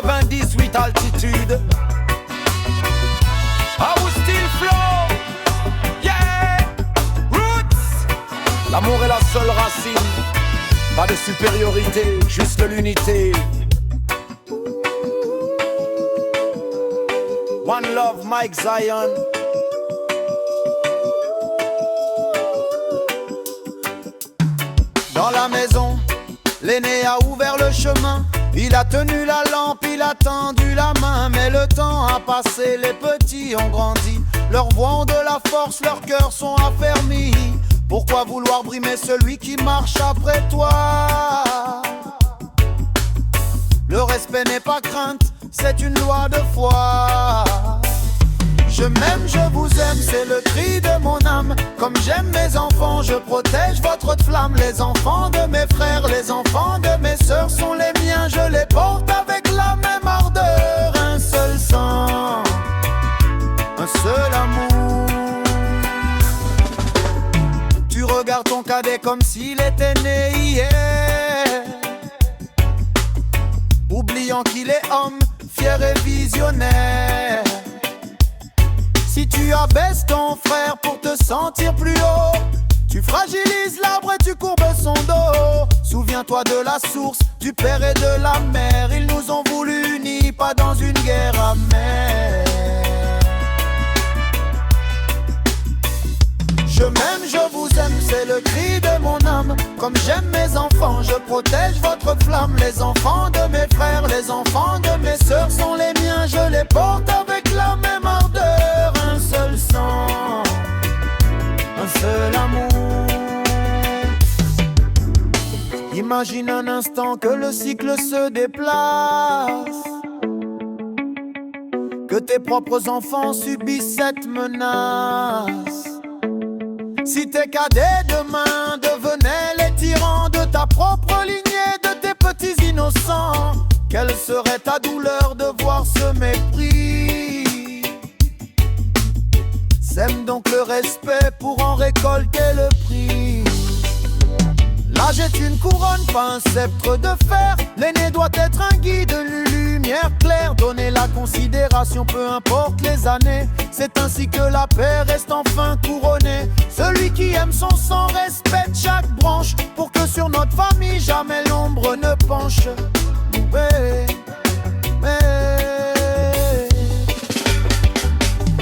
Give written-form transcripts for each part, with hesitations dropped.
98 altitude. I will still flow. Yeah. Roots. L'amour est la seule racine. Pas de supériorité, juste l'unité. One love, Mike Zion. Dans la maison, l'aîné a ouvert le chemin. Il a tenu la lampe, il a tendu la main. Mais le temps a passé, les petits ont grandi. Leurs voix ont de la force, leurs cœurs sont affermis. Pourquoi vouloir brimer celui qui marche après toi? Le respect n'est pas crainte, c'est une loi de foi. Je m'aime, je vous aime, c'est le cri de mon âme. Comme j'aime mes enfants, je protège votre flamme. Les enfants de mes frères, les enfants de mes sœurs sont les miens. Je les porte avec la même ardeur. Un seul sang, un seul amour. Tu regardes ton cadet comme s'il était né hier, oubliant qu'il est homme, fier et visionnaire. Si tu abaisses ton frère pour te sentir plus haut, tu fragilises l'arbre et tu courbes son dos. Souviens-toi de la source, du père et de la mère. Ils nous ont voulu unis, pas dans une guerre amère. Je m'aime, je vous aime, c'est le cri de mon âme. Comme j'aime mes enfants, je protège votre flamme. Les enfants de mes frères, les enfants de mes sœurs sont les miens. Je les porte avec la même ardeur. Un seul sang, un seul amour. Imagine un instant que le cycle se déplace, que tes propres enfants subissent cette menace. Si tes cadets demain devenaient les tyrans de ta propre lignée, de tes petits innocents, quelle serait ta douleur de voir ce mépris? Sème donc le respect pour en récolter le prix. L'âge est une couronne, pas un sceptre de fer. L'aîné doit être un guide, une lumière claire. Donner la considération, peu importe les années. C'est ainsi que la paix reste enfin couronnée. Celui qui aime son sang respecte chaque branche, pour que sur notre famille jamais l'ombre ne penche.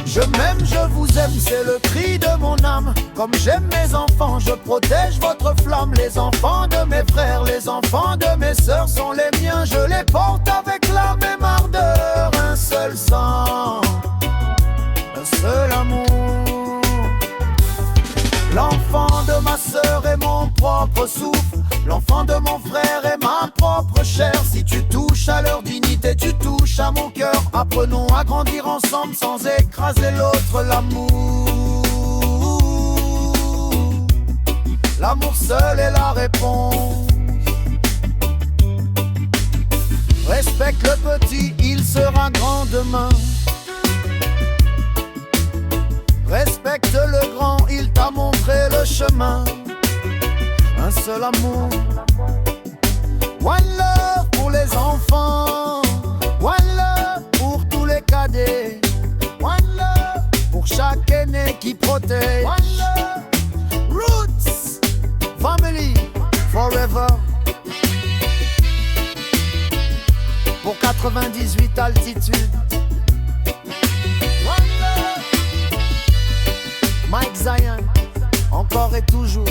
Je m'aime, je vous aime, c'est le cri de mon âme. Comme j'aime mes enfants, je protège votre flamme. Les enfants de mes frères, les enfants de mes sœurs sont les miens. Je les porte avec la même ardeur. Un seul sang, un seul amour. L'enfant de ma sœur est mon propre souffle. L'enfant de mon frère est ma propre chair. Si tu touches à leur dignité, tu touches à mon cœur. Apprenons à grandir ensemble sans écraser l'autre. L'amour seul est la réponse. Respecte le petit, il sera grand demain. Respecte le grand, il t'a montré le chemin. Un seul amour. One love pour les enfants. One love pour tous les cadets. One love pour chaque aîné qui protège. One love. Roots. Family. Forever. Pour 98 altitude. One love. Mike Zion. Encore et toujours.